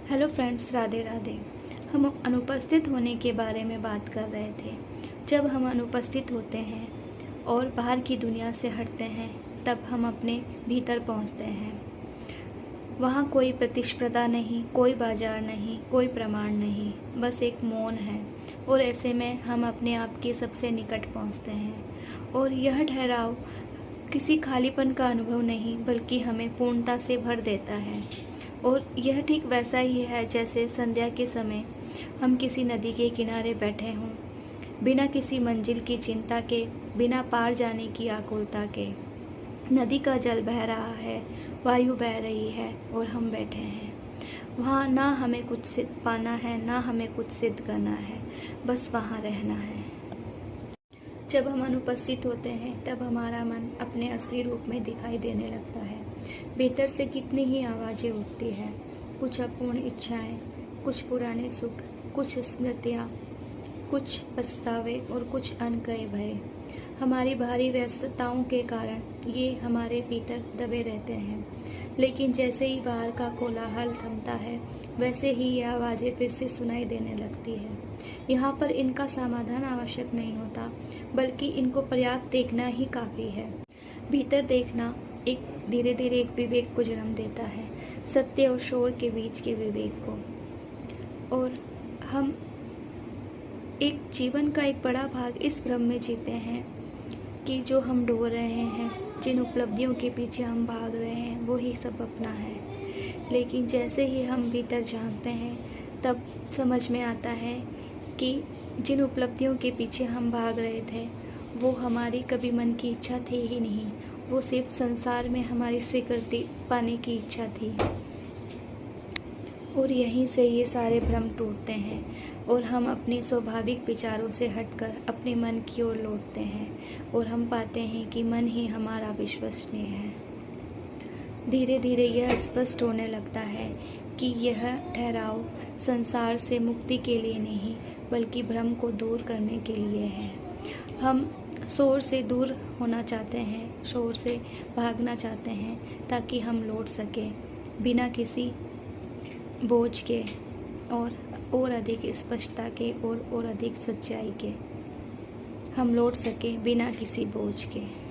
Hello friends, Radhe Radhe. हम अनुपस्थित होने के बारे में बात कर रहे थे। जब हम अनुपस्थित होते हैं और बाहर की दुनिया से हटते हैं, तब हम अपने भीतर पहुंचते हैं। वहाँ कोई प्रतिस्पर्धा नहीं, कोई बाजार नहीं, कोई प्रमाण नहीं, बस एक मौन है। और ऐसे में हम अपने आप के सबसे निकट पहुंचते हैं। और यह ठहराव किसी खालीपन का अनुभव नहीं, बल्कि हमें पूर्णता से भर देता है। और यह ठीक वैसा ही है जैसे संध्या के समय हम किसी नदी के किनारे बैठे हों, बिना किसी मंजिल की चिंता के, बिना पार जाने की आकुलता के। नदी का जल बह रहा है, वायु बह रही है और हम बैठे हैं। वहाँ ना हमें कुछ सिद्ध पाना है, ना हमें कुछ सिद्ध करना है, बस वहाँ रहना है। जब हम अनुपस्थित होते हैं, तब हमारा मन अपने असली रूप में दिखाई देने लगता है। भीतर से कितनी ही आवाज़ें उठती हैं, कुछ अपूर्ण इच्छाएं, कुछ पुराने सुख, कुछ स्मृतियाँ, कुछ पछतावे और कुछ अनकहे भय। हमारी भारी व्यस्तताओं के कारण ये हमारे भीतर दबे रहते हैं। लेकिन जैसे ही बाहर का कोलाहल थमता है, वैसे ही ये आवाज़ें फिर से सुनाई देने लगती है। यहाँ पर इनका समाधान आवश्यक नहीं होता, बल्कि इनको पर्याप्त देखना ही काफ़ी है। भीतर देखना एक धीरे धीरे एक विवेक को जन्म देता है, सत्य और शोर के बीच के विवेक को। और हम एक जीवन का एक बड़ा भाग इस भ्रम में जीते हैं कि जो हम ढो रहे हैं, जिन उपलब्धियों के पीछे हम भाग रहे हैं, वो ही सब अपना है। लेकिन जैसे ही हम भीतर झांकते हैं, तब समझ में आता है कि जिन उपलब्धियों के पीछे हम भाग रहे थे, वो हमारी कभी मन की इच्छा थी ही नहीं। वो सिर्फ संसार में हमारी स्वीकृति पाने की इच्छा थी। और यहीं से ये सारे भ्रम टूटते हैं और हम अपने स्वाभाविक विचारों से हटकर अपने मन की ओर लौटते हैं। और हम पाते हैं कि मन ही हमारा विश्वसनीय है। धीरे धीरे यह स्पष्ट होने लगता है कि यह ठहराव संसार से मुक्ति के लिए नहीं, बल्कि भ्रम को दूर करने के लिए है। हम शोर से दूर होना चाहते हैं, शोर से भागना चाहते हैं, ताकि हम लौट सकें बिना किसी बोझ के और अधिक स्पष्टता के और अधिक सच्चाई के। हम लौट सकें बिना किसी बोझ के।